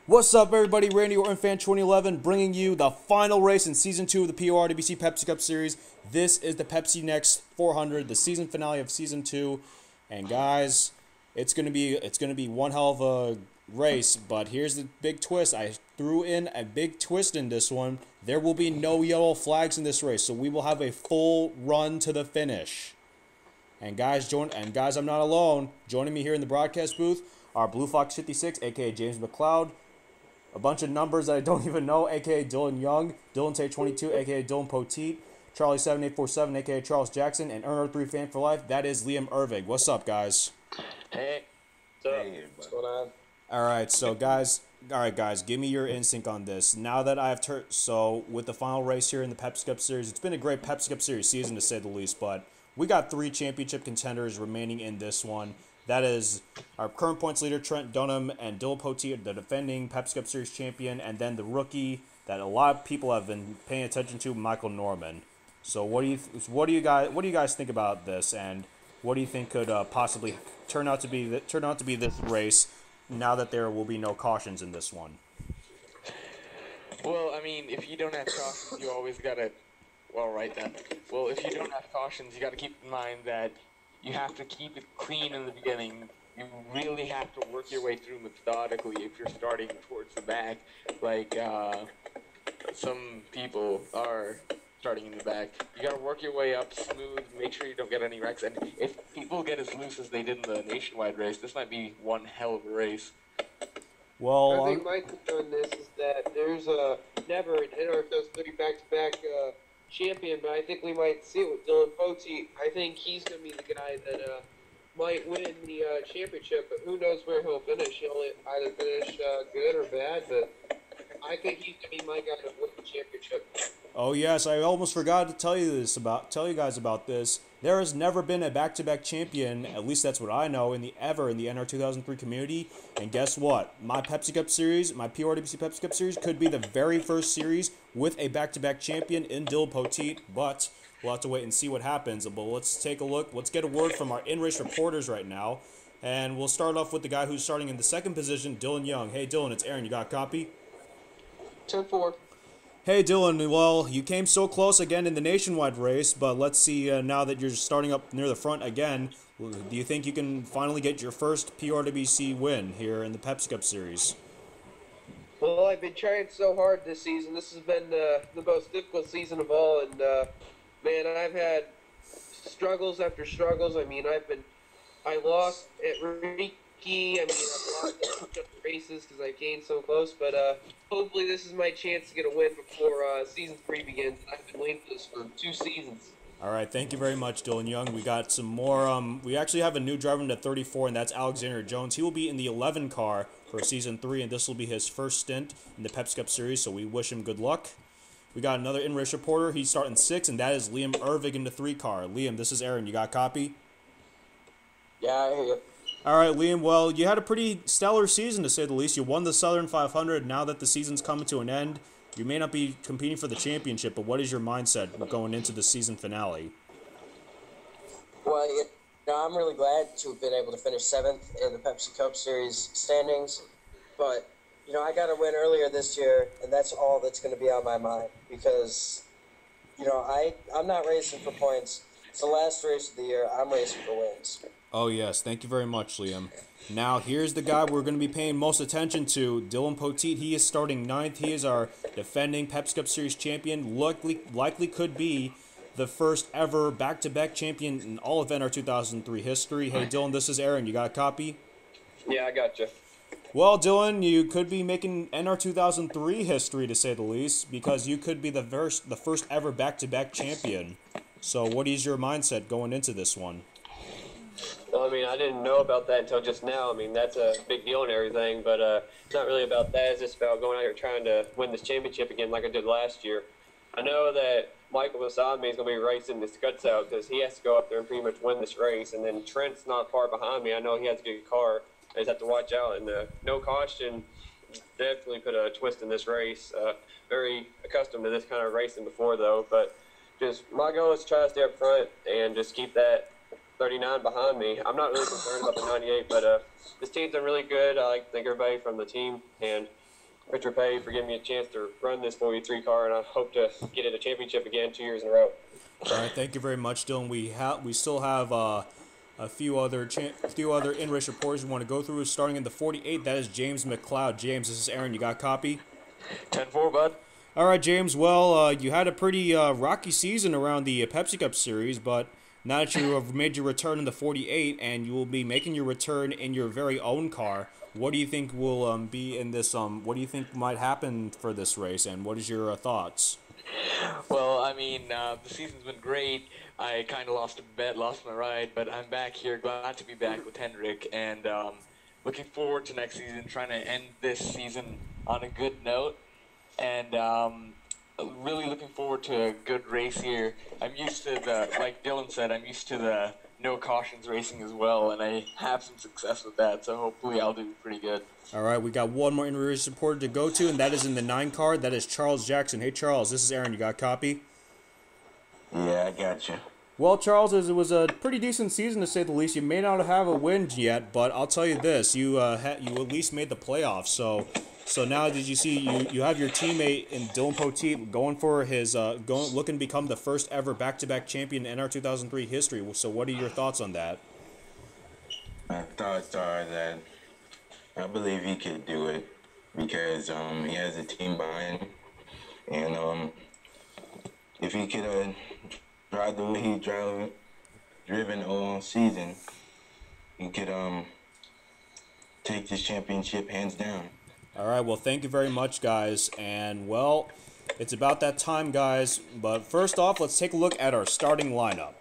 What's up, everybody? Randy Orton Fan 2011 bringing you the final race in Season 2 of the PORWC Pepsi Cup Series. This is the Pepsi Next 400, the season finale of Season 2. And guys, it's gonna be one hell of a race, but here's the big twist. I threw in a big twist in this one. There will be no yellow flags in this race, so we will have a full run to the finish. And guys, I'm not alone. Joining me here in the broadcast booth are Blue Fox 56, aka James McLeod. A bunch of numbers that I don't even know, aka Dillon Young, Dillon Tate 22, aka Dillon Poteet, Charlie 7847, aka Charles Jackson, and Earner 3 Fan for Life. That is Liam Irvig. What's up, guys? Hey. What's going on? All right, guys, give me your instinct on this. Now that I have so with the final race here in the Pepsi Cup Series, it's been a great Pepsi Cup Series season to say the least, but we got 3 championship contenders remaining in this one. That is our current points leader, Trent Dunham, and Dillon Poteet, the defending Pepsi Cup Series champion, and then the rookie that a lot of people have been paying attention to, Michael Norman. So what do you guys think about this, and what do you think could possibly turn out to be this race now that there will be no cautions in this one? Well, I mean, if you don't have cautions, you always gotta. Well, right then. Well, if you don't have cautions, you gotta keep in mind that you have to keep it clean in the beginning. You really have to work your way through methodically if you're starting towards the back, like some people are starting in the back. You gotta work your way up smooth, make sure you don't get any wrecks, and if people get as loose as they did in the nationwide race, this might be one hell of a race. Well, I think my concern in this is that there's never an NRF30 back-to-back champion, but I think we might see it with Dillon Poteet. I think he's going to be the guy that might win the championship, but who knows where he'll finish. He'll either finish good or bad, but I think he's going to be my guy to win the championship. Oh yes, I almost forgot to tell you guys about this. There has never been a back-to-back champion, at least that's what I know, in the NR 2003 community. And guess what? My Pepsi Cup Series, my PORWC Pepsi Cup Series, could be the very first series with a back-to-back champion in Dillon Poteet, but we'll have to wait and see what happens. But let's take a look. Let's get a word from our in-race reporters right now. And we'll start off with the guy who's starting in the second position, Dillon Young. Hey, Dillon, it's Aaron. You got a copy? 10-4. Hey Dylan, well, you came so close again in the nationwide race, but let's see now that you're starting up near the front again, do you think you can finally get your first PORWC win here in the Pepsi Cup Series? Well, I've been trying so hard this season. This has been the most difficult season of all, and man, I've had struggles after struggles. I mean, I lost at Riki. I mean, I've lost races because I came so close, but hopefully this is my chance to get a win before Season 3 begins. I've been waiting for this for 2 seasons. All right, thank you very much, Dillon Young. We got some more. We actually have a new driver in the 34, and that's Alexander Jones. He will be in the 11 car for Season 3, and this will be his first stint in the Pepsi Cup Series, so we wish him good luck. We got another in-race reporter. He's starting 6, and that is Liam Irvig in the 3 car. Liam, this is Aaron. You got a copy? Yeah, I hear you. All right, Liam, well, you had a pretty stellar season, to say the least. You won the Southern 500. Now that the season's coming to an end, you may not be competing for the championship, but what is your mindset going into the season finale? Well, I'm really glad to have been able to finish 7th in the Pepsi Cup Series standings, but, I got to win earlier this year, and that's all that's going to be on my mind, because, I'm not racing for points. It's the last race of the year. I'm racing for wins. Oh, yes. Thank you very much, Liam. Now, here's the guy we're going to be paying most attention to, Dillon Poteet. He is starting 9th. He is our defending Pepsi Cup Series champion. Likely could be the first ever back-to-back champion in all of NR 2003 history. Hey, Dillon, this is Aaron. You got a copy? Yeah, I got you. Well, Dillon, you could be making NR 2003 history, to say the least, because you could be the first ever back-to-back champion. So what is your mindset going into this one? Well, I mean, I didn't know about that until just now. I mean, that's a big deal and everything, but it's not really about that. It's just about going out here trying to win this championship again like I did last year. I know that Michael beside me is going to be racing his guts out because he has to go up there and pretty much win this race. And then Trent's not far behind me. I know he has a good car. I just have to watch out. And no caution definitely put a twist in this race. Very accustomed to this kind of racing before, though. But just my goal is to try to stay up front and just keep that 39 behind me. I'm not really concerned about the 98, but this team's done really good. I like to thank everybody from the team, and Richard Pay for giving me a chance to run this 43 car, and I hope to get it a championship again 2 years in a row. All right, thank you very much, Dylan. We still have a few other in-race reporters we want to go through. Starting in the 48, that is James McLeod. James, this is Aaron. You got a copy? 10-4, bud. All right, James. Well, you had a pretty rocky season around the Pepsi Cup Series, but now that you have made your return in the 48 and you will be making your return in your very own car, what do you think will be in this? What do you think might happen for this race, and what is your thoughts? Well, I mean, the season's been great. I kind of lost a bet, lost my ride, but I'm back here, glad to be back with Hendrick, and looking forward to next season, trying to end this season on a good note, and really looking forward to a good race here. I'm used to like Dylan said, I'm used to the no cautions racing as well, and I have some success with that, so hopefully I'll do pretty good. All right, we got one more in-race reporter to go to, and that is in the 9 car. That is Charles Jackson. Hey, Charles, this is Aaron. You got a copy? Yeah, I got you. Well, Charles, it was a pretty decent season to say the least. You may not have a win yet, but I'll tell you this: you at least made the playoffs. So now, did you see you have your teammate in Dillon Poteet going for his looking to become the first ever back-to-back champion in our 2003 history. So, what are your thoughts on that? My thoughts are that I believe he could do it because he has a team behind him, and if he could drive the way he driven all season, he could take this championship hands down. All right, well, thank you very much, guys. And, well, it's about that time, guys. But first off, let's take a look at our starting lineup.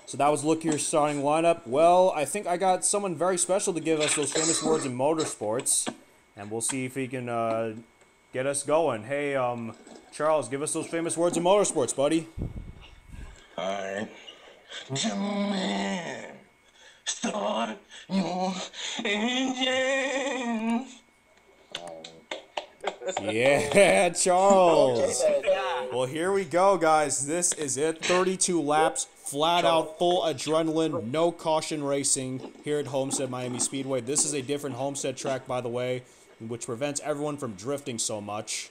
So that was look at your starting lineup. Well, I think I got someone very special to give us those famous words in motorsports, and we'll see if he can get us going. Hey, Charles, give us those famous words in motorsports, buddy. All right. Gentlemen, start your engines. Yeah, Charles. Well, here we go, guys. This is it. 32 laps, flat out, full adrenaline, no caution racing here at Homestead-Miami Speedway. This is a different Homestead track, by the way, which prevents everyone from drifting so much.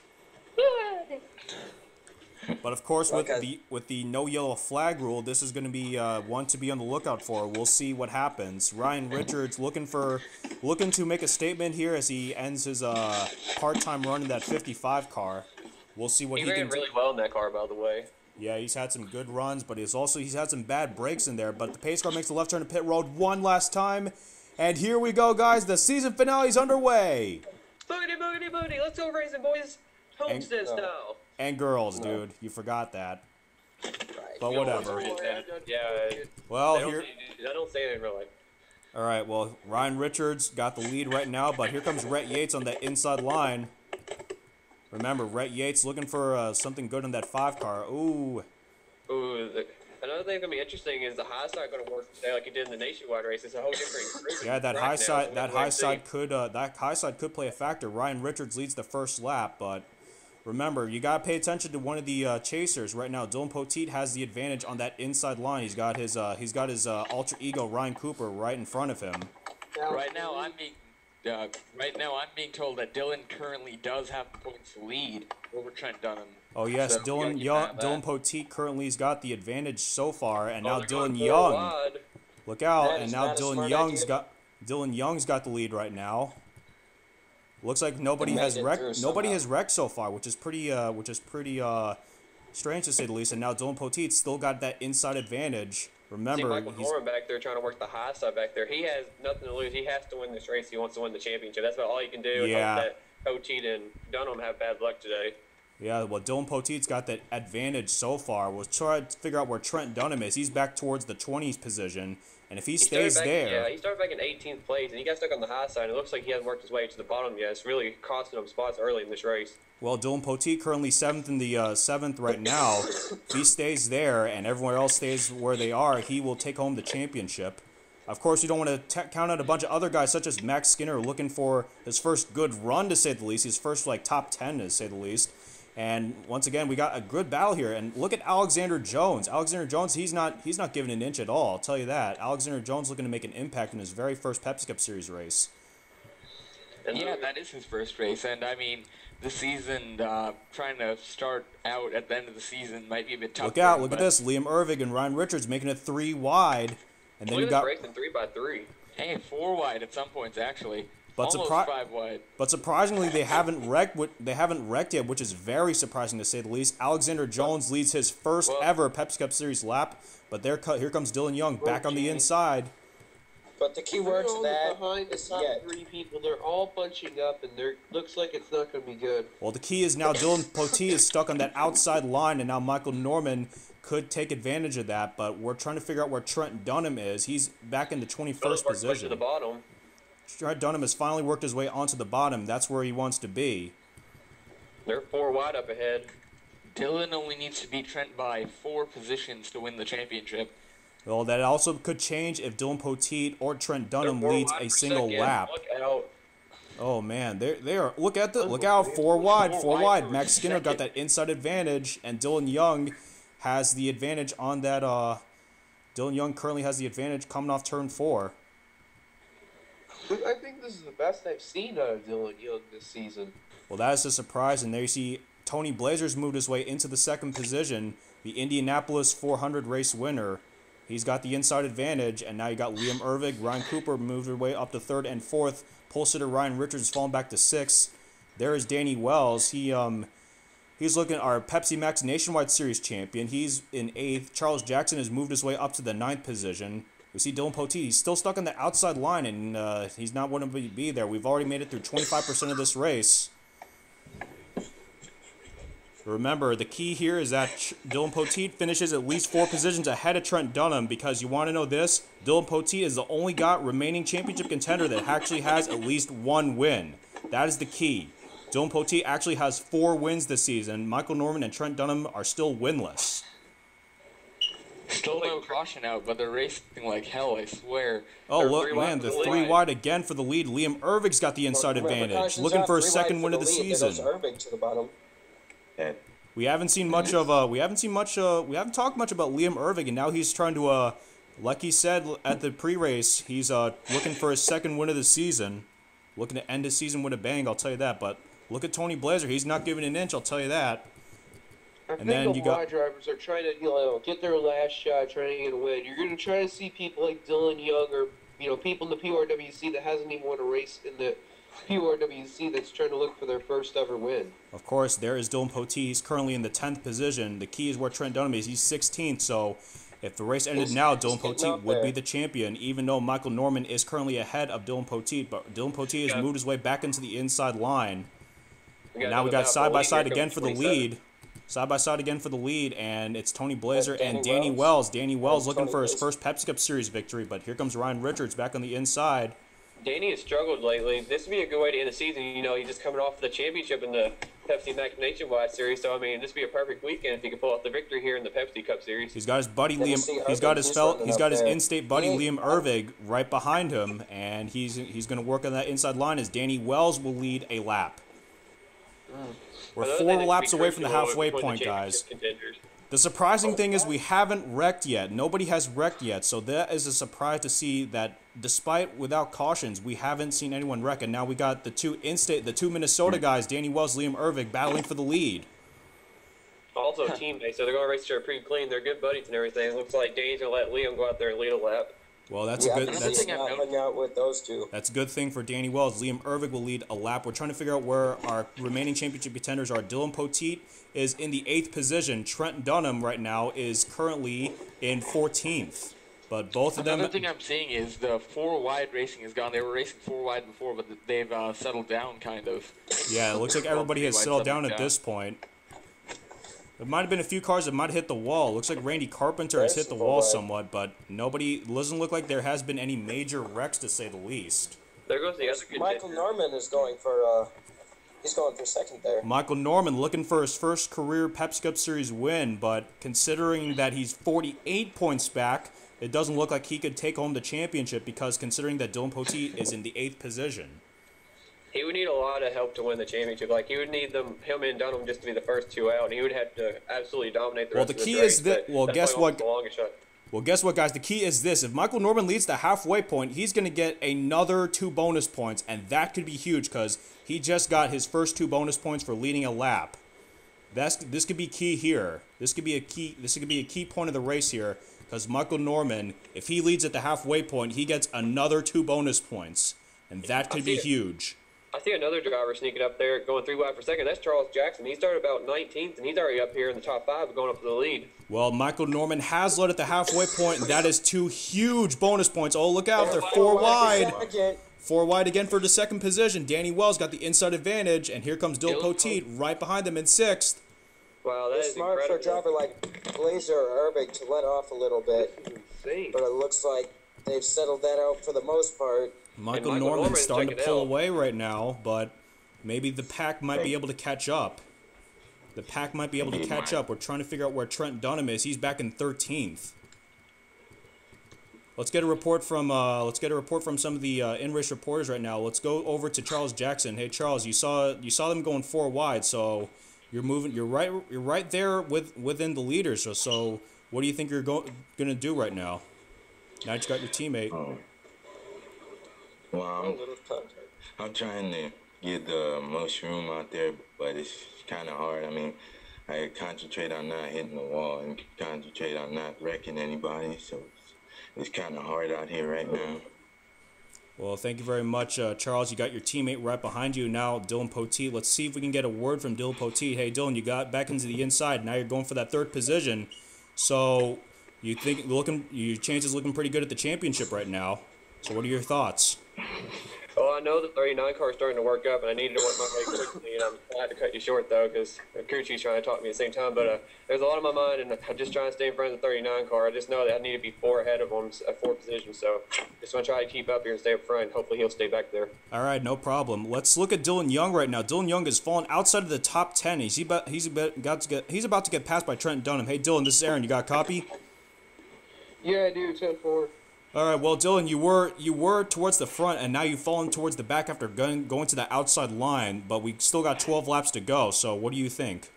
But of course, with the no yellow flag rule, this is going to be one to be on the lookout for. We'll see what happens. Ryan Richards looking to make a statement here as he ends his part-time run in that 55 car. We'll see what he can do. He ran really well in that car, by the way. Yeah, he's had some good runs, but he's had some bad breaks in there. But the pace car makes the left turn to pit road one last time, and here we go, guys. The season finale is underway. Boogity, boogity, boogity. Let's go racing, boys. Homestead style. And girls, dude. You forgot that. But whatever. Yeah. Well, I don't say it in real life. All right, well, Ryan Richards got the lead right now, but here comes Rhett Yates on that inside line. Remember, Rhett Yates looking for something good on that 5 car. Ooh. Another thing that's gonna be interesting is the high side going to work today like it did in the nationwide race. It's a whole different. Yeah, that high side could play a factor. Ryan Richards leads the first lap, but remember, you gotta pay attention to one of the chasers right now. Dillon Poteet has the advantage on that inside line. He's got his alter ego Ryan Cooper right in front of him. Right now, I'm being right now I'm being told that Dillon currently does have the points lead over Trent Dunham. Oh yes, So, Dillon you gotta keep an eye on Dillon that. Poteet currently has got the advantage so far, and now they're going Dylan four Young. wide. Look out! That And is now not a Dylan smart Young's idea. got the lead right now. Looks like nobody They has made it wrecked. through Nobody somehow. has wrecked so far, which is pretty strange to say the least. And now Dylan Poteet still got that inside advantage. See Remember, Michael he's, Norman back there trying to work the high side back there. He has nothing to lose. He has to win this race. He wants to win the championship. That's about all you can do. Yeah. And hope that Poteet and Dunham have bad luck today. yeah. Well, Dylan Poteet's got that advantage so far. We'll try to figure out where Trent Dunham is. He's back towards the 20s position, and if he stays there, He started back in 18th place, and he got stuck on the high side. It looks like he hasn't worked his way to the bottom yet. It's really costing him spots early in this race. well, Dillon Poteet currently 7th in the 7th right now. If he stays there and everyone else stays where they are, he will take home the championship. Of course, you don't want to count out a bunch of other guys such as Max Skinner looking for his first good run, to say the least. His first top 10, to say the least. And once again, we got a good battle here. And look at Alexander Jones. Alexander Jones, he's not giving an inch at all. I'll tell you that. Alexander Jones looking to make an impact in his very first Pepsi Cup Series race. And Yeah, that is his first race, and I mean, the season, trying to start out at the end of the season might be a bit tough. Look out, look at this. Liam Ervig and Ryan Richards making it 3 wide. And then look you at got... this race in 3x3. Hey, 4 wide at some points, actually. But Almost 5 wide. But surprisingly, they haven't wrecked yet, which is very surprising to say the least. Alexander Jones leads his first ever Pepsi Cup Series lap, but here comes Dylan Young back on the inside. But the key word to that behind the is top yet. 3 people, they're all bunching up, and they're looks like it's not going to be good. Well, the key is now Dillon Poteet is stuck on that outside line, and now Michael Norman could take advantage of that, but we're trying to figure out where Trent Dunham is. He's back in the 21st To the position. bottom. Trent Dunham has finally worked his way onto the bottom. That's where he wants to be. They're 4 wide up ahead. Dillon only needs to beat Trent by 4 positions to win the championship. Well, that also could change if Dillon Poteet or Trent Dunham They're 4 leads wide a per single second. lap. Look out. Oh man, they are. Look out, 4 wide, 4 wide wide. per Max Skinner got that inside advantage, and Dylan Young has the advantage on that. Dylan Young currently has the advantage coming off turn 4. I think this is the best I've seen out of Dillon Young this season. Well, that is a surprise, and there you see Tony Blazer's moved his way into the 2nd position. The Indianapolis 400 race winner. He's got the inside advantage, and now you got Liam Ervig, Ryan Cooper moved their way up to 3rd and 4th. Pole sitter Ryan Richards falling back to 6th. There is Danny Wells. He's looking at our Pepsi Max Nationwide Series champion. He's in 8th. Charles Jackson has moved his way up to the 9th position. We see Dillon Poteet. He's still stuck on the outside line, and he's not wanting to be there. We've already made it through 25% of this race. Remember, the key here is that Dillon Poteet finishes at least 4 positions ahead of Trent Dunham, because you want to know this, Dillon Poteet is the only remaining championship contender that actually has at least 1 win. That is the key. Dillon Poteet actually has 4 wins this season. Michael Norman and Trent Dunham are still winless. Still no caution out, but they're racing like hell, I swear. Oh, They're look, 3 wide man, for the the 3 lead. wide again for the lead. Liam Ervig's got the inside advantage, looking for his 2nd win of the season. Ervig to the bottom. That We haven't seen much of we haven't talked much about Liam Ervig, and now he's trying to like he said at the pre-race, he's looking for his 2nd win of the season, looking to end his season with a bang, I'll tell you that. But look at Tony Blazer, he's not giving an inch, I'll tell you that. I And think then a you lot got of drivers are trying to, get their last shot, trying to get a win. You're going to try to see people like Dylan Young or, people in the PORWC that hasn't even won a race in the PORWC that's trying to look for their first ever win. Of course, there is Dillon Poteet. He's currently in the 10th position. The key is where Trent Dunham is. He's 16th, so if the race ended now, Dillon Poteet would be the champion, even though Michael Norman is currently ahead of Dillon Poteet. But Dillon Poteet has moved his way back into the inside line. And now we got side-by-side again for the lead. Side-by-side again for the lead, and it's Tony Blazer and Danny Wells. Danny Wells looking for his first Pepsi Cup Series victory, but here comes Ryan Richards back on the inside. Danny has struggled lately. This would be a good way to end the season. He's just coming off the championship in the Pepsi Max Nationwide Series. So, this would be a perfect weekend if he could pull off the victory here in the Pepsi Cup Series. He's got his buddy Then you Liam. see He's got Ervig, his got his there. in-state buddy Liam Ervig right behind him, and he's going to work on that inside line as Danny Wells will lead a lap. We're Another 4 thing that laps could be away from the crucial halfway between the point, guys. championship contenders. The surprising thing is we haven't wrecked yet. Nobody has wrecked yet, so that is a surprise to see that despite without cautions, we haven't seen anyone wreck. And now we got the two Minnesota guys, Danny Wells, Liam Ervig, battling for the lead. Also teammates, so they're going to race there pretty clean. They're good buddies and everything. It looks like Danny's going to let Liam go out there and lead a lap. Well, that's Yeah, a good. I'm That's not hung out with those two. That's a good thing for Danny Wells. Liam Ervig will lead a lap. We're trying to figure out where our remaining championship contenders are. Dillon Poteet is in the 8th position. Trent Dunham right now is currently in 14th. But both of them. Another thing I'm seeing is the 4 wide racing is gone. They were racing 4 wide before, but they've settled down kind of. Yeah, it looks like everybody has settled down at this point. There might have been a few cars that might have hit the wall. Looks like Randy Carpenter has hit the wall somewhat, but nobody doesn't look like there has been any major wrecks to say the least. There goes the other good Michael Norman is going for he's going for second there. Michael Norman looking for his first career Pepsi Cup Series win, but considering that he's 48 points back, it doesn't look like he could take home the championship because considering that Dillon Poteet is in the 8th position. He would need a lot of help to win the championship. Like, he would need him and Dunham just to be the first 2 out, and he would have to absolutely dominate the rest of the race. Well, the key is that, well, guess what? Shot. Well, guess what, guys? The key is this. If Michael Norman leads the halfway point, he's going to get another 2 bonus points, and that could be huge because he just got his first 2 bonus points for leading a lap. This could be key here. This could be a key point of the race here because Michael Norman, if he leads at the halfway point, he gets another 2 bonus points, and that could be huge. I see another driver sneaking up there, going 3 wide per second. That's Charles Jackson. He started about 19th, and he's already up here in the top 5, going up to the lead. Well, Michael Norman has led at the halfway point, and that is 2 huge bonus points. Oh, look out. They're 4 wide. 4 wide again for the 2nd position. Danny Wells got the inside advantage, and here comes Dillon Poteet right behind them in 6th. Wow, that it's is smart incredible. for a driver like Blazer or Ervig to let off a little bit. Insane. But it looks like they've settled that out for the most part. Michael Norman's starting to pull away right now, but maybe the pack might be able to catch up. The pack might be able to catch up. We're trying to figure out where Trent Dunham is. He's back in 13th. Let's get a report from some of the in-race reporters right now. Let's go over to Charles Jackson. Hey Charles, you saw them going 4 wide, so you're moving. You're right there within the leaders. So what do you think you're gonna do right now? Now that you got your teammate. Well, I'm trying to get the most room out there, but it's kind of hard. I mean, I concentrate on not hitting the wall and concentrate on not wrecking anybody, so it's kind of hard out here right now. Well, thank you very much, Charles. You got your teammate right behind you now, Dillon Poteet. Let's see if we can get a word from Dillon Poteet. Hey, Dillon, you got back into the inside. Now you're going for that 3rd position. So you think your chances looking pretty good at the championship right now. So what are your thoughts? Well, I know the 39 car is starting to work up, and I needed to work my way quickly, and I had to cut you short, though, because crew chief's trying to talk to me at the same time. But there's a lot on my mind, and I'm just trying to stay in front of the 39 car. I just know that I need to be 4 ahead of him at 4 positions, so just want to try to keep up here and stay up front. Hopefully he'll stay back there. All right, no problem. Let's look at Dylan Young right now. Dylan Young has fallen outside of the top 10. He's about to get passed by Trent Dunham. Hey, Dylan, this is Aaron. You got a copy? Yeah, I do. 10-4. All right, well, Dylan, you were towards the front, and now you've fallen towards the back after going to the outside line, but we still got 12 laps to go, so what do you think?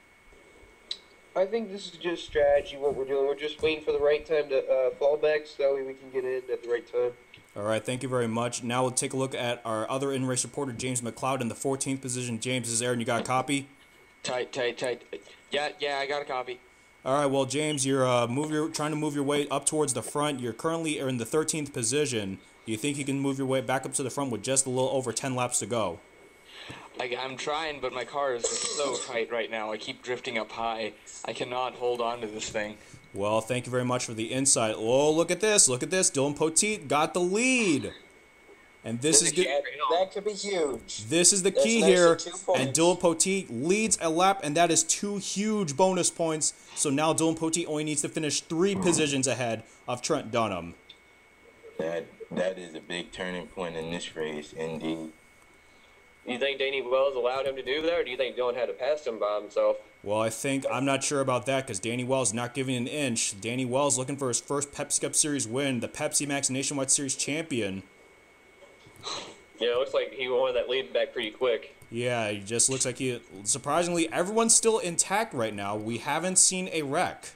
I think this is just strategy, what we're doing. We're just waiting for the right time to fall back so that way we can get in at the right time. All right, thank you very much. Now we'll take a look at our other in-race reporter, James McLeod, in the 14th position. James, this is Aaron. You got a copy? Tight. Yeah, I got a copy. All right, well, James, you're trying to move your way up towards the front. You're currently in the 13th position. Do you think you can move your way back up to the front with just a little over 10 laps to go? I'm trying, but my car is so tight right now. I keep drifting up high. I cannot hold on to this thing. Well, thank you very much for the insight. Oh, look at this. Look at this. Dillon Poteet got the lead. And this is good. That could be huge. This is the key here. And Dillon Poteet leads a lap, and that is 2 huge bonus points. So now Dillon Poteet only needs to finish 3 positions ahead of Trent Dunham. That is a big turning point in this race, indeed. Do you think Danny Wells allowed him to do that, or do you think Dillon had to pass him by himself? Well, I'm not sure about that because Danny Wells not giving an inch. Danny Wells looking for his first Pepsi Cup Series win, the Pepsi Max Nationwide Series champion. Yeah, it looks like he wanted that lead back pretty quick. Yeah, it just looks like surprisingly, everyone's still intact right now. We haven't seen a wreck.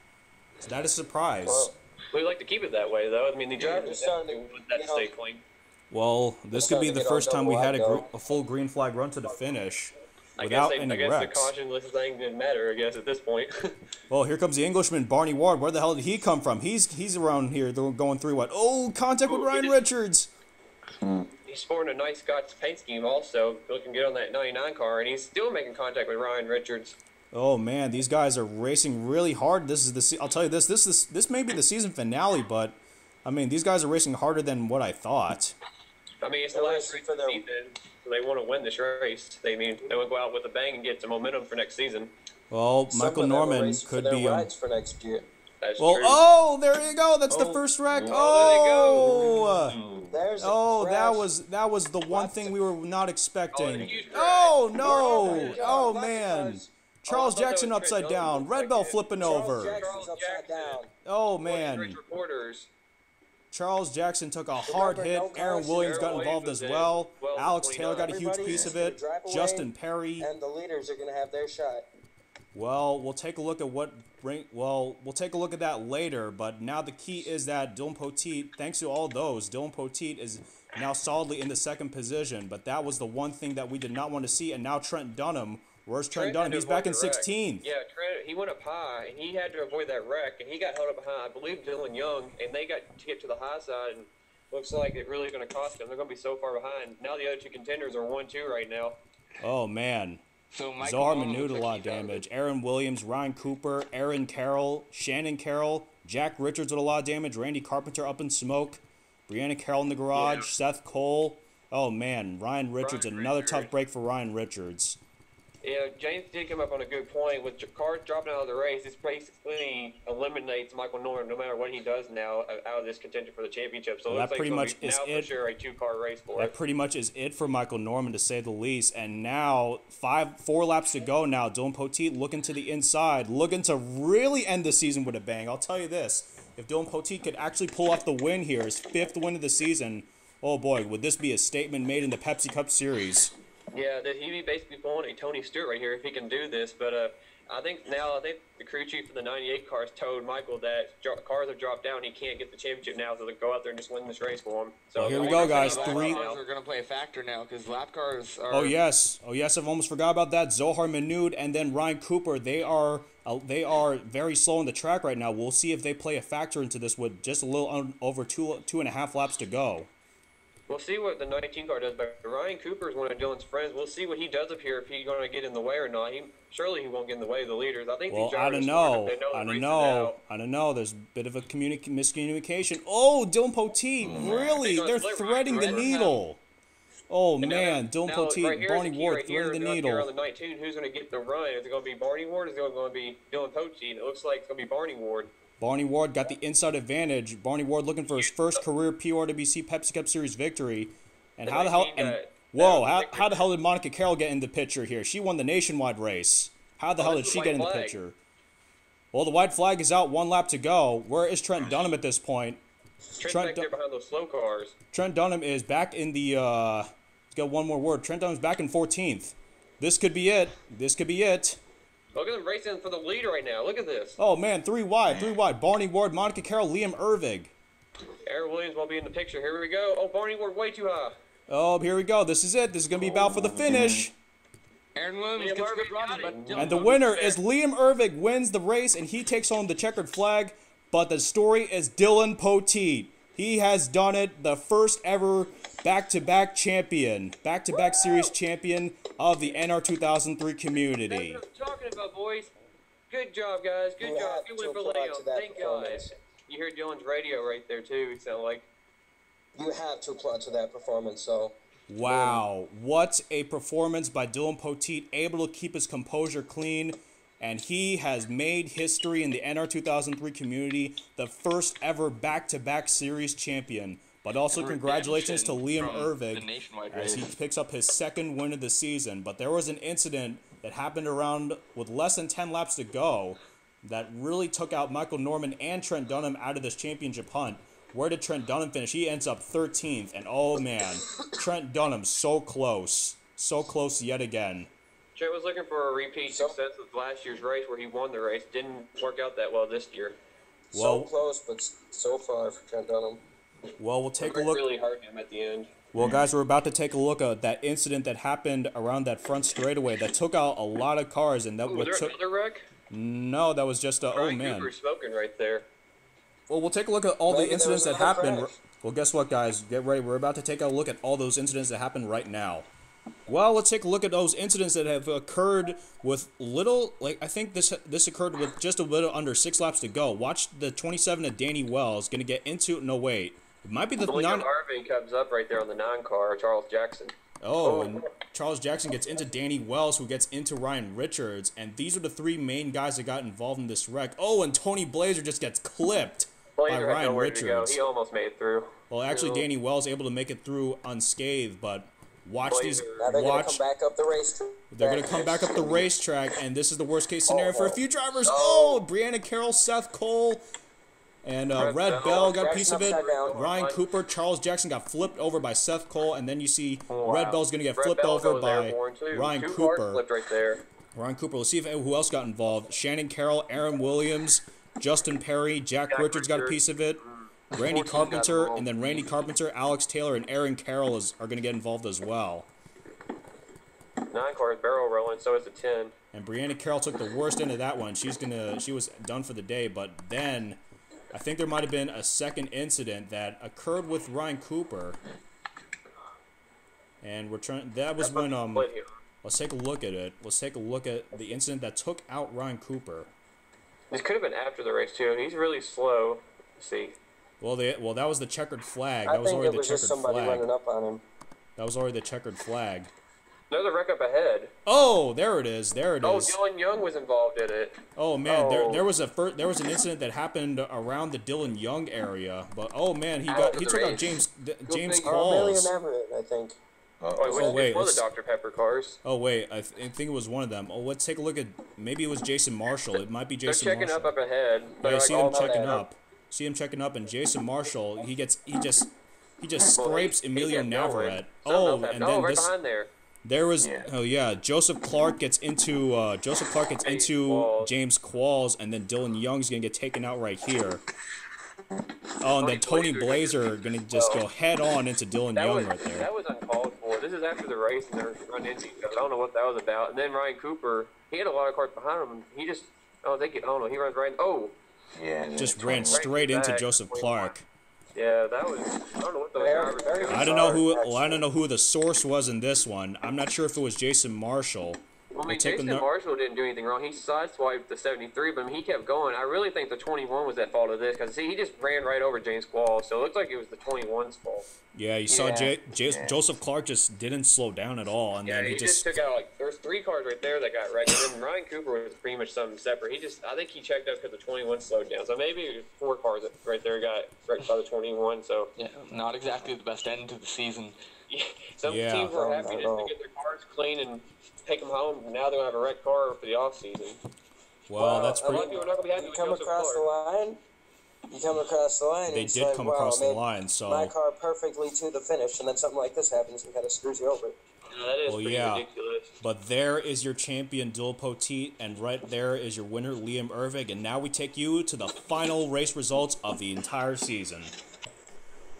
So that is a surprise. Well, We like to keep it that way, though. I mean, the Drivers are starting to, want that to stay clean. Well, this could be the Starting to get first on time we double had wide, though. a full green flag run to the finish I without guess, any I guess wrecks. the caution list thing didn't matter, I guess, at this point. Well, here comes the Englishman, Barney Ward. Where the hell did he come from? He's around here. They're going through what? Oh, contact with Ryan Richards. He's sporting a nice Scotch paint scheme also, looking good on that 99 car, and he's still making contact with Ryan Richards. Oh man, these guys are racing really hard. This is I'll tell you this may be the season finale, but I mean these guys are racing harder than what I thought. I mean, it's the They're last racing race for of the their- season, so they want to win this race. They want to go out with a bang and get some momentum for next season. Well, some Michael of them are Norman racing could for their be. rides for next year. That's Well, true. oh, there you go. That's the Oh. first wreck. Oh, there Oh, There's a oh, crash. that was the one thing we were not expecting. huge crash. Oh no! Good job. Oh Lots of man! cars. Charles I thought that Jackson was upside Trent down. Dunham. Red Bell Like, flipping Charles over. Jackson's upside down. Oh Rich man! reporters. Charles Jackson took a hard hit. no Aaron caution. Williams got Aaron involved Williams as was well. in. Well, Alex Taylor got a huge Everybody piece is of it. gonna drive away, Justin Perry. And the leaders are going to have their shot. Well, we'll take a look at we'll take a look at that later, but now the key is that Dillon Poteet, thanks to all those, Dillon Poteet is now solidly in the second position, but that was the one thing that we did not want to see, and now Trent Dunham, where's Trent Dunham? He's back in 16th. Yeah, Trent, he went up high, and he had to avoid that wreck, and he got held up behind, I believe, Dylan Young, and they got to get to the high side, and looks like it really is going to cost them. They're going to be so far behind. Now the other two contenders are 1-2 right now. Oh, man. So Michael Zohar Norman Minute, a looks lot like of he's out of damage. Aaron Williams, Ryan Cooper, Aaron Carroll, Shannon Carroll, Jack Richards with a lot of damage, Randy Carpenter up in smoke, Brianna Carroll in the garage, Yeah. Seth Cole. Oh, man, Ryan Richards, Ryan another Richards. tough break for Ryan Richards. Yeah, James did come up on a good point. With cars dropping out of the race, this basically eliminates Michael Norman no matter what he does now out of this contention for the championship. So it Well, looks that pretty like much it's is gonna be now it. for sure a two-car race for That it. pretty much is it for Michael Norman, to say the least. And now, 4 laps to go now. Dillon Poteet looking to the inside, looking to really end the season with a bang. I'll tell you this. If Dillon Poteet could actually pull off the win here, his 5th win of the season, oh boy, would this be a statement made in the Pepsi Cup Series. Yeah, that he'd be basically pulling a Tony Stewart right here if he can do this. But I think the crew chief for the 98 cars told Michael that cars have dropped down. He can't get the championship now, so they'll go out there and just win this race for him. So Well, here we go, guys. Lap 3. cars are going to play a factor now because lap cars are. Oh yes, I've almost forgot about that. Zohar Minute and then Ryan Cooper. They are very slow on the track right now. We'll see if they play a factor into this with just a little over 2.5 laps to go. We'll see what the 19 car does, but Ryan Cooper is one of Dylan's friends. We'll see what he does up here, if he's going to get in the way or not. Surely he won't get in the way of the leaders. I think Well, these I drivers don't are smart. know. They I the don't race is know. out. I don't know. There's a bit of a miscommunication. Oh, Dillon Poteet, really? They're They're gonna split threading the right now. needle. Oh, And man. Dillon now, Poteet, right here is Barney the key Ward right here, threading the up here on needle. the 19, who's going to get the run? Is it going to be Barney Ward or is it going to be Dillon Poteet? It looks like it's going to be Barney Ward. Barney Ward got the inside advantage. Barney Ward looking for his first career PORWC Pepsi Cup Series victory. And The how the hell... 19 And, got- whoa, that was the how the hell did Monica Carroll get in the picture here? She won the nationwide race. How the hell did that's she the get in white the flag. picture? Well, the white flag is out, 1 lap to go. Where is Trent Dunham at this point? Trent's Trent back Dun- there behind those slow cars. Trent Dunham is back in the, let's get one more word. Trent Dunham's back in 14th. This could be it. This could be it. Look at them racing for the lead right now. Look at this. Oh, man, 3 wide. Barney Ward, Monica Carroll, Liam Ervig. Aaron Williams won't be in the picture. Here we go. Oh, Barney Ward way too high. Oh, here we go. This is it. This is going to be about for the finish. Aaron Williams Liam gets a Irving good run, got it. but Dillon And the Poteet- winner is Liam Ervig, wins the race, and he takes home the checkered flag. But the story is Dillon Poteet. He has done it, the first ever back-to-back champion, back-to-back series champion of the NR 2003 community. That's what I'm talking about, boys. Good job, guys. Good You job. have Good to win for applaud Liam. to that Thank God. performance. You heard Dylan's radio right there, too, it sounded like. You have to applaud to that performance, so. Wow, what a performance by Dillon Poteet, able to keep his composure clean, and he has made history in the NR 2003 community, the first ever back-to-back series champion. But also congratulations to Liam from Ervig the nationwide as he race. picks up his 2nd win of the season. But there was an incident that happened around with less than 10 laps to go that really took out Michael Norman and Trent Dunham out of this championship hunt. Where did Trent Dunham finish? He ends up 13th, and oh man, Trent Dunham so close yet again. Trent was looking for a repeat success of last year's race where he won the race. Didn't work out that well this year. So Well, close, but so far for Trent Dunham. well, we'll take a It look. really hurt him at the end. Well, guys, we're about to take a look at that incident that happened around that front straightaway that took out a lot of cars, and that Was there took. another wreck? No, that was just a. Oh Ryan man. Cooper smoking right there. Well, we'll take a look at all Maybe the there incidents was that another happened. crash. Well, guess what, guys? Get ready. We're about to take a look at all those incidents that happened right now. Well, let's take a look at those incidents that have occurred with little, like, I think this occurred with just a little under 6 laps to go. Watch the 27 of Danny Wells going to get into, no, wait. It might be the William Harvey comes up right there on the 9 car, Charles Jackson. Oh, and Charles Jackson gets into Danny Wells, who gets into Ryan Richards, and these are the 3 main guys that got involved in this wreck. Oh, and Tony Blazer just gets clipped by Blazer had Ryan nowhere to go. Richards. He almost made it through. Well, actually, Danny Wells able to make it through unscathed, but watch these. Now they're going to come back up the racetrack. They're going to come back up the racetrack, and this is the worst case scenario for a few drivers. Oh, Brianna Carroll, Seth Cole, and Red Bell got a piece of it. upside down. Ryan Cooper, Charles Jackson got flipped over by Seth Cole, and then you see Wow. Red Bell's going to get Red flipped Bell over goes by airborne, too. Ryan 2 cars Cooper. flipped right there. Ryan Cooper. Let's see who else got involved. Shannon Carroll, Aaron Williams, Justin Perry, Jack Richards got a piece of it. Randy 14 got Carpenter, involved. and then Randy Carpenter, Alex Taylor, and Aaron Carroll are going to get involved as well. 9 cars barrel rolling, so is the 10. And Brianna Carroll took the worst end of that one. She was done for the day. But then, I think there might have been a second incident that occurred with Ryan Cooper. And that was when let's take a look at it. Let's take a look at the incident that took out Ryan Cooper. This could have been after the race, too. He's really slow. Let's see. Well, that was the checkered flag. I That was think already it the was just checkered somebody flag. running up on him. That was already the checkered flag. There's a wreck up ahead. Oh, there it is. There it Oh, is. Dylan Young was involved in it. Oh man, Oh. there was an incident that happened around the Dillon Young area. But oh man, he After the took out race. James figure. Million Qualls. Everett, I think. Oh, wait, one of let's- the Dr. Pepper cars. Oh wait, I think it was one of them. Oh, let's take a look at maybe it was Jason Marshall. It might be They're Jason checking Marshall. up ahead. Yeah, They're I like see all him checking that. up. See him checking up, and Jason Marshall, he just scrapes Emilio kept going. Navarrete. Something Oh, else happened. and then right this. behind there. There was Yeah. oh yeah, Joseph Clark gets into Qualls. James Qualls, and then Dylan Young's gonna get taken out right here. Oh, and then Tony Blazer gonna just go head on into Dylan That Young was right there. that was uncalled for. This is after the race and they're running into each other. I don't know what that was about. And then Ryan Cooper, he had a lot of cars behind him. He just I don't know. He runs right. Oh, Yeah. Just ran straight into back. Joseph Clark. yeah, that was. I don't know what those drivers were doing. I don't know who. Well, I don't know who the source was in this one. I'm not sure if it was Jason Marshall. I mean, We'll take Jason ano- Marshall didn't do anything wrong. He sideswiped the 73, but I mean, he kept going. I really think the 21 was at fault of this because see, he just ran right over James Qualls, so it looks like it was the 21's fault. Yeah, you saw Yeah. Joseph Clark just didn't slow down at all, and Yeah, then he just took out like there's 3 cars right there that got wrecked, and then Ryan Cooper was pretty much something separate. I think he checked up because the 21 slowed down, so maybe 4 cars right there got wrecked by the 21. So Yeah, not exactly the best end to the season. some Yeah. teams were Oh, happy just no. to get their cars clean and take them home. Now they're gonna have a wrecked car for the off season. well, that's A lot of pretty. people are not gonna be happy You with come Joseph across the Clark. line. You come across the line. They and it's did like, come wow, across the made line, My so car perfectly to the finish, and then something like this happens and kind of screws you over. That is Well, pretty yeah. ridiculous. but there is your champion Dillon Poteet, and right there is your winner Liam Ervig, and now we take you to the final race results of the entire season.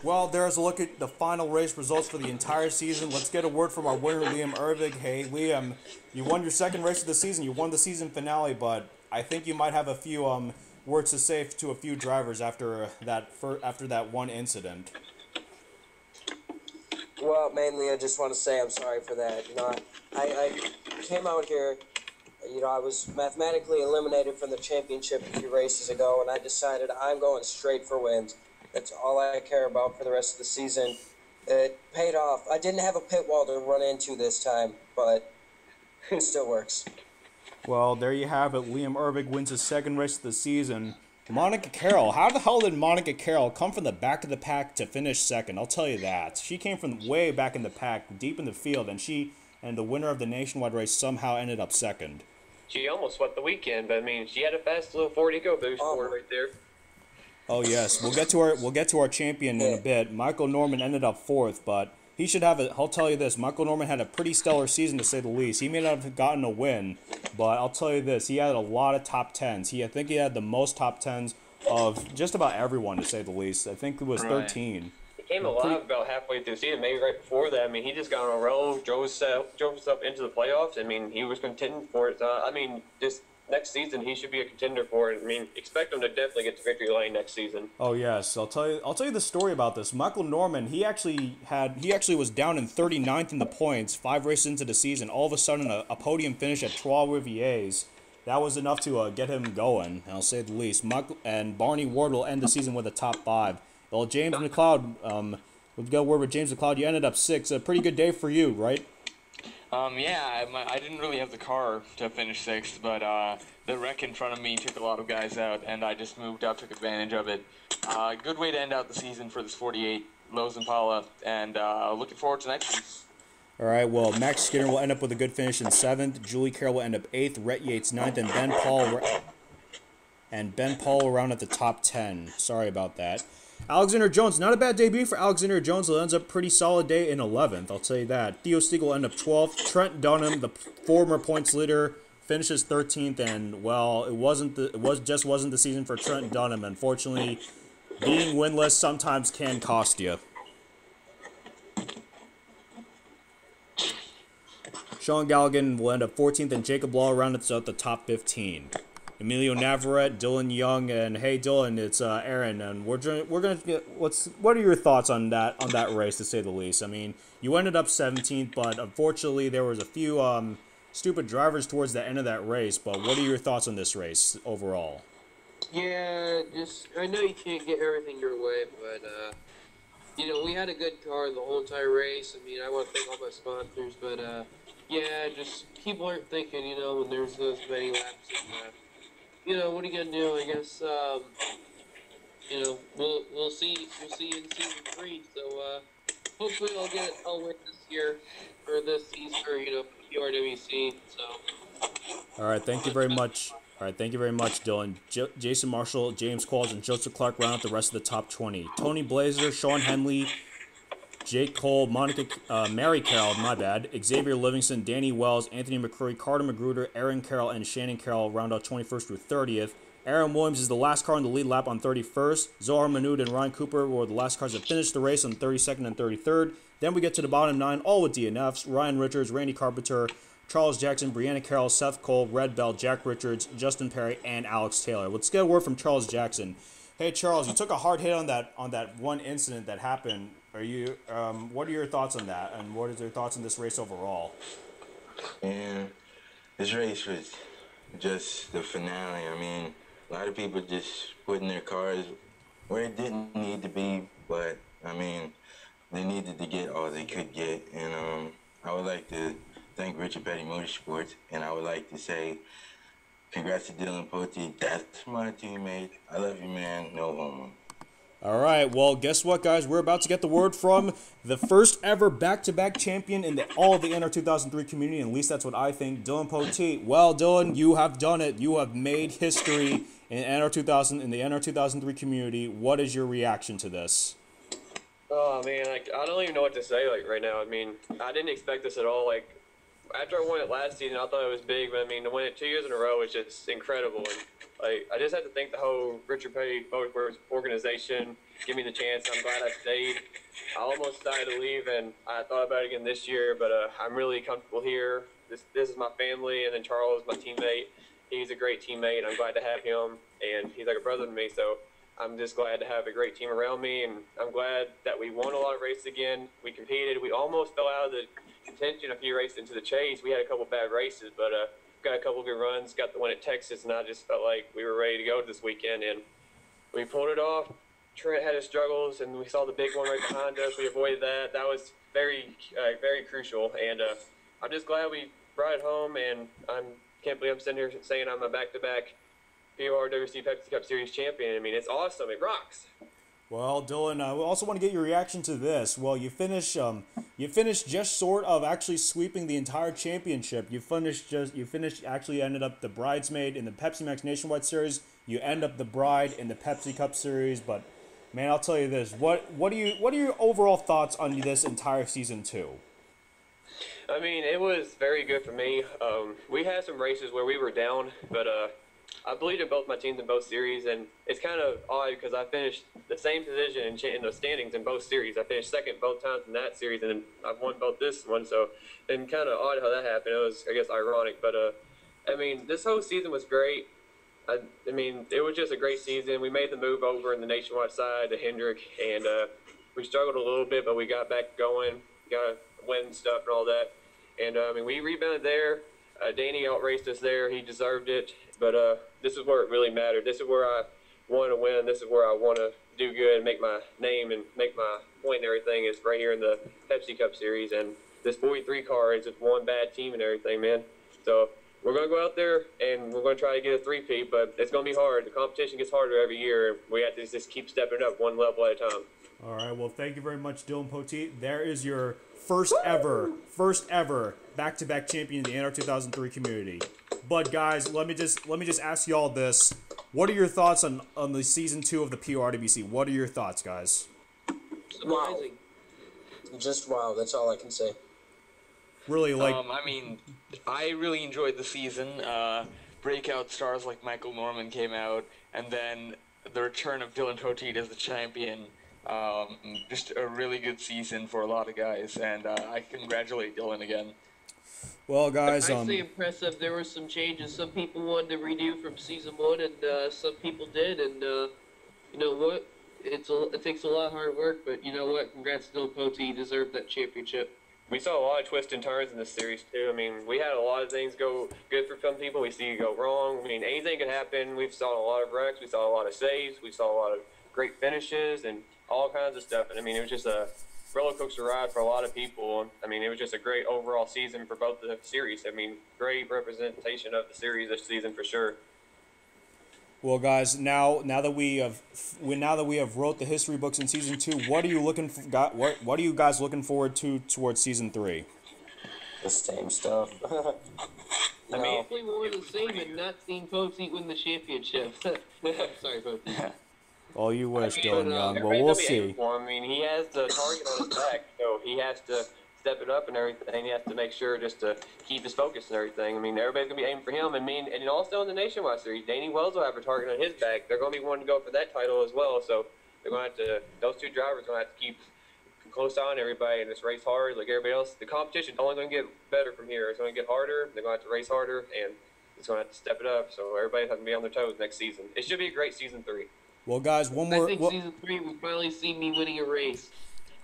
Well, there's a look at the final race results for the entire season. Let's get a word from our winner, Liam Ervig. Hey, Liam, you won your second race of the season. You won the season finale, but I think you might have a few words to say to a few drivers after that one incident. Well, mainly I just want to say I'm sorry for that. You know, I came out here, you know, I was mathematically eliminated from the championship a few races ago, and I decided I'm going straight for wins. That's all I care about for the rest of the season. It paid off. I didn't have a pit wall to run into this time, but it still works. Well, there you have it. Liam Ervig wins his second race of the season. Monica Carroll. How the hell did Monica Carroll come from the back of the pack to finish second? I'll tell you that. She came from way back in the pack, deep in the field, and the winner of the nationwide race somehow ended up second. She almost swept the weekend, but I mean, she had a fast little 40 go boost for her right there. Oh yes, we'll get to our champion in a bit. Michael Norman ended up fourth, but he should have I'll tell you this, Michael Norman had a pretty stellar season to say the least. He may not have gotten a win, but I'll tell you this, he had a lot of top tens. I think he had the most top tens of just about everyone, to say the least. I think it was 13. He came alive about halfway through the season, maybe right before that. I mean, he just got on a roll, drove himself into the playoffs. I mean, he was contending for it. I mean, this next season he should be a contender for it. I mean, expect him to definitely get to victory lane next season. Oh yes, I'll tell you the story about this. Michael Norman, he actually was down in 39th in the points 5 races into the season. All of a sudden, a podium finish at PORWC. That was enough to get him going, I'll say the least. Michael and Barney Ward will end the season with a top 5. Well, James McLeod, we've got a word with James McLeod. You ended up 6th. A pretty good day for you, right? Yeah, I didn't really have the car to finish 6th, but the wreck in front of me took a lot of guys out, and I just moved up, took advantage of it. Good way to end out the season for this 48 Lowe's Impala, and looking forward to next week. All right, well, Max Skinner will end up with a good finish in 7th. Julie Carroll will end up 8th. Rhett Yates 9th, and Ben Paul around at the top 10. Sorry about that. Alexander Jones, not a bad debut for Alexander Jones. It ends up pretty solid day in 11th, I'll tell you that. Theo Stieg will end up 12th. Trent Dunham, the former points leader, finishes 13th, and well, it just wasn't the season for Trent Dunham. Unfortunately, being winless sometimes can cost you. Sean Galligan will end up 14th, and Jacob Law rounded out the top 15. Emilio Navarrete, Dylan Young, and hey Dylan, it's Aaron, and we're gonna get what are your thoughts on that race, to say the least? I mean, you ended up 17th, but unfortunately there was a few stupid drivers towards the end of that race. But what are your thoughts on this race overall? Yeah, I know you can't get everything your way, but you know, we had a good car the whole entire race. I mean, I want to thank all my sponsors, but yeah, just people aren't thinking, you know, when there's those many laps. And, you know, what are you gonna do? I guess you know, we'll see in season 3. So hopefully I'll win this year or this season, or you know, PORWC. So. All right, thank you very much. All right, thank you very much, Dylan. Jason Marshall, James Qualls, and Joseph Clark round out the rest of the top 20. Tony Blazer, Sean Henley, Jake Cole, Mary Carroll, my bad, Xavier Livingston, Danny Wells, Anthony McCurry, Carter Magruder, Aaron Carroll, and Shannon Carroll round out 21st through 30th. Aaron Williams is the last car on the lead lap on 31st. Zohar Manood and Ryan Cooper were the last cars that finished the race on 32nd and 33rd. Then we get to the bottom 9, all with DNFs. Ryan Richards, Randy Carpenter, Charles Jackson, Brianna Carroll, Seth Cole, Red Bell, Jack Richards, Justin Perry, and Alex Taylor. Let's get a word from Charles Jackson. Hey Charles, you took a hard hit on that one incident that happened. What are your thoughts on that, and what is your thoughts on this race overall? And this race was just the finale. I mean, a lot of people just putting their cars where it didn't need to be, but I mean, they needed to get all they could get. And I would like to thank Richard Petty Motorsports, and I would like to say congrats to Dillon Poteet. That's my teammate. I love you, man. No homo. All right, well, guess what, guys? We're about to get the word from the first ever back-to-back champion in all of the NR 2003 community, and at least that's what I think, Dillon Poteet. Well, Dillon, you have done it. You have made history in NR 2000 in the NR 2003 community. What is your reaction to this? Oh man, I don't even know what to say right now. I mean, I didn't expect this at all. After I won it last season, I thought it was big, but I mean, to win it 2 years in a row is just incredible. And I just have to thank the whole Richard Petty Motorsports organization, give me the chance. I'm glad I stayed. I almost decided to leave, and I thought about it again this year, but I'm really comfortable here. This is my family, and then Charles, my teammate. He's a great teammate. I'm glad to have him, and he's like a brother to me. So I'm just glad to have a great team around me, and I'm glad that we won a lot of races again. We competed. We almost fell out of the contention a few races into the chase. We had a couple bad races, but got a couple of good runs, got the one at Texas, and I just felt like we were ready to go this weekend, and we pulled it off. Trent had his struggles, and we saw the big one right behind us. We avoided that. That was very crucial, and I'm just glad we brought it home, and I can't believe I'm sitting here saying I'm a back-to-back PORWC Pepsi Cup Series champion. I mean, it's awesome. It rocks. Well, Dylan, I also want to get your reaction to this. Well, you finished just short of actually sweeping the entire championship. You ended up the bridesmaid in the Pepsi Max Nationwide Series. You end up the bride in the Pepsi Cup Series. But man, I'll tell you this: what are your overall thoughts on this entire season 2? I mean, it was very good for me. We had some races where we were down, but I believed in both my teams in both series, and it's kind of odd because I finished the same position in the standings in both series. I finished second both times in that series, and then I've won both this one. So, and kind of odd how that happened. It was, I guess, ironic. But I mean, this whole season was great. I mean, it was just a great season. We made the move over in the nationwide side to Hendrick, and we struggled a little bit, but we got back going, got to win stuff and all that. And I mean, we rebounded there. Danny outraced us there. He deserved it. But this is where it really mattered. This is where I want to win. This is where I want to do good and make my name and make my point and everything is right here in the Pepsi Cup Series. And this 43 car is just one bad team and everything, man. So we're going to go out there and we're going to try to get a three-peat, but it's going to be hard. The competition gets harder every year. We have to just keep stepping up one level at a time. All right, well, thank you very much, Dillon Poteet. There is your first ever back-to-back champion in the NR 2003 community. But guys, let me just ask y'all this: what are your thoughts on the season 2 of the PORWC? What are your thoughts, guys? Surprising. Just wow. That's all I can say. Really, like, I mean, I really enjoyed the season. Breakout stars like Michael Norman came out, and then the return of Dillon Poteet as the champion. Just a really good season for a lot of guys, and I congratulate Dillon again. well, guys, I'd say impressive. There were some changes. Some people wanted to redo from season 1, and some people did. And you know what? It takes a lot of hard work, but you know what? Congrats to Dillon Poteet. He deserved that championship. We saw a lot of twists and turns in this series, too. I mean, we had a lot of things go good for some people. We see it go wrong. I mean, anything could happen. We saw a lot of wrecks. We saw a lot of saves. We saw a lot of great finishes and all kinds of stuff. And, I mean, it was just a roller coaster ride for a lot of people. I mean, it was just a great overall season for both the series. I mean, great representation of the series this season for sure. well, guys, now that we have wrote the history books in season 2, what are you what are you guys looking forward to towards season 3? The same stuff. I mean, Hopefully more of the same and not seeing Poteet win the championship. Sorry, Poteet. Well, you wish, Dillon Young. Well, everybody's we'll gonna be see. aiming for him. I mean, he has the target on his back, so he has to step it up and everything. He has to make sure just to keep his focus and everything. I mean, everybody's going to be aiming for him. And also in the Nationwide Series, Danny Wells will have a target on his back. They're going to be wanting to go for that title as well. So they're going to have to, those two drivers are going to have to keep a close eye on everybody and just race hard like everybody else. The competition only going to get better from here. It's going to get harder. They're going to have to race harder, and it's going to have to step it up. So everybody has to be on their toes next season. It should be a great season 3. Well, guys, one more. I think season 3 will finally see me winning a race.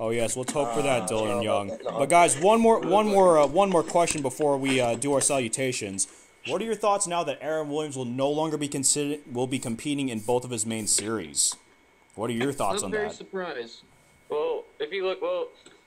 Oh yes, let's hope for that, Dillon Young. But guys, one more question before we do our salutations. What are your thoughts now that Aaron Williams will no longer be competing in both of his main series? What are your thoughts on that? I'm very surprised. Well, if you look,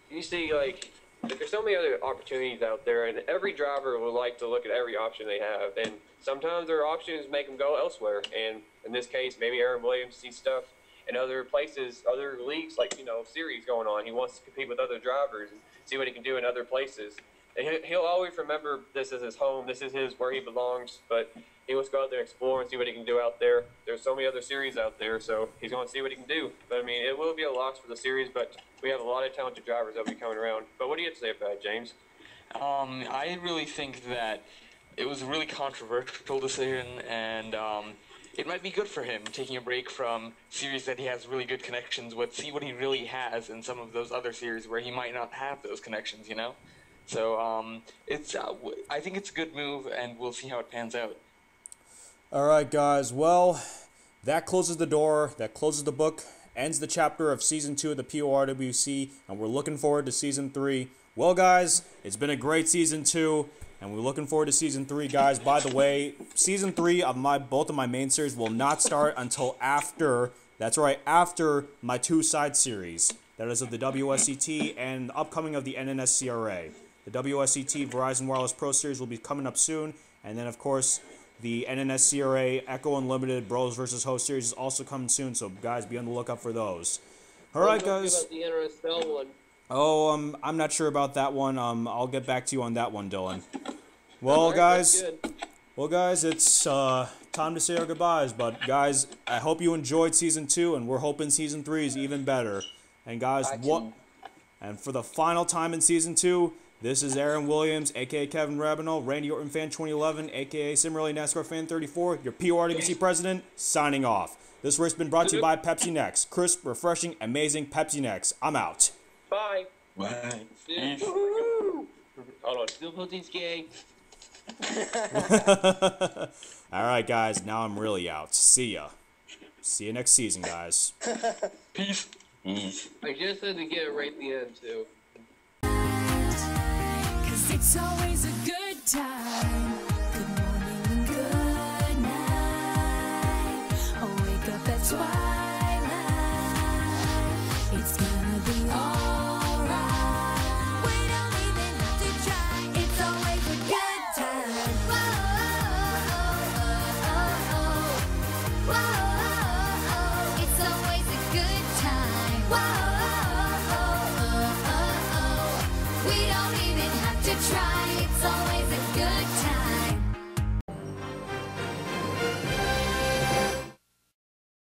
you see, like, there's so many other opportunities out there, and every driver would like to look at every option they have. And sometimes their options make them go elsewhere. And in this case, maybe Aaron Williams sees stuff in other places, other leagues, like, series going on. He wants to compete with other drivers and see what he can do in other places. And he'll always remember this as his home. This is where he belongs. But he wants to go out there and explore and see what he can do out there. There's so many other series out there, so he's going to see what he can do. But, I mean, it will be a loss for the series, but we have a lot of talented drivers that will be coming around. But what do you have to say about it, James? I really think that it was a really controversial decision, and it might be good for him taking a break from series that he has really good connections with, see what he really has in some of those other series where he might not have those connections, So I think it's a good move, and we'll see how it pans out. All right, guys. Well, that closes the door. That closes the book. Ends the chapter of Season 2 of the PORWC, and we're looking forward to Season 3. Well, guys, it's been a great Season 2, and we're looking forward to Season 3, guys. By the way, Season 3 of both of my main series will not start until after, that's right, after my 2 side series. That is of the WSCT and the upcoming of the NNSCRA. The WSCT Verizon Wireless Pro Series will be coming up soon, and then, of course, the NNSCRA Echo Unlimited Bros vs. Host Series is also coming soon, so guys, be on the lookout for those. All right, guys. About the NRSL one. Oh, I'm not sure about that one. I'll get back to you on that one, Dillon. Well, All right, guys. that's good. Well, guys, it's time to say our goodbyes. But guys, I hope you enjoyed Season 2, and we're hoping Season 3 is even better. And guys, and for the final time in Season 2, This is Aaron Williams, a.k.a. Kevin Rabinow, Randy Orton Fan 2011, a.k.a. Simrally NASCAR Fan 34, your PORWC president, signing off. This race has been brought to you by Pepsi Next. Crisp, refreshing, amazing Pepsi Next. I'm out. Bye. Bye. Hold on. Dillon Poteet's gay. All right, guys, now I'm really out. See ya. See you next season, guys. Peace. Peace. I just had to get it right at the end, too. 'Cause it's always a good time. Good morning and good night. I'll wake up at twilight. It's gonna be alright. We don't even have to try. It's always a good time. Whoa, whoa, whoa, whoa, whoa. It's always a good time. Whoa.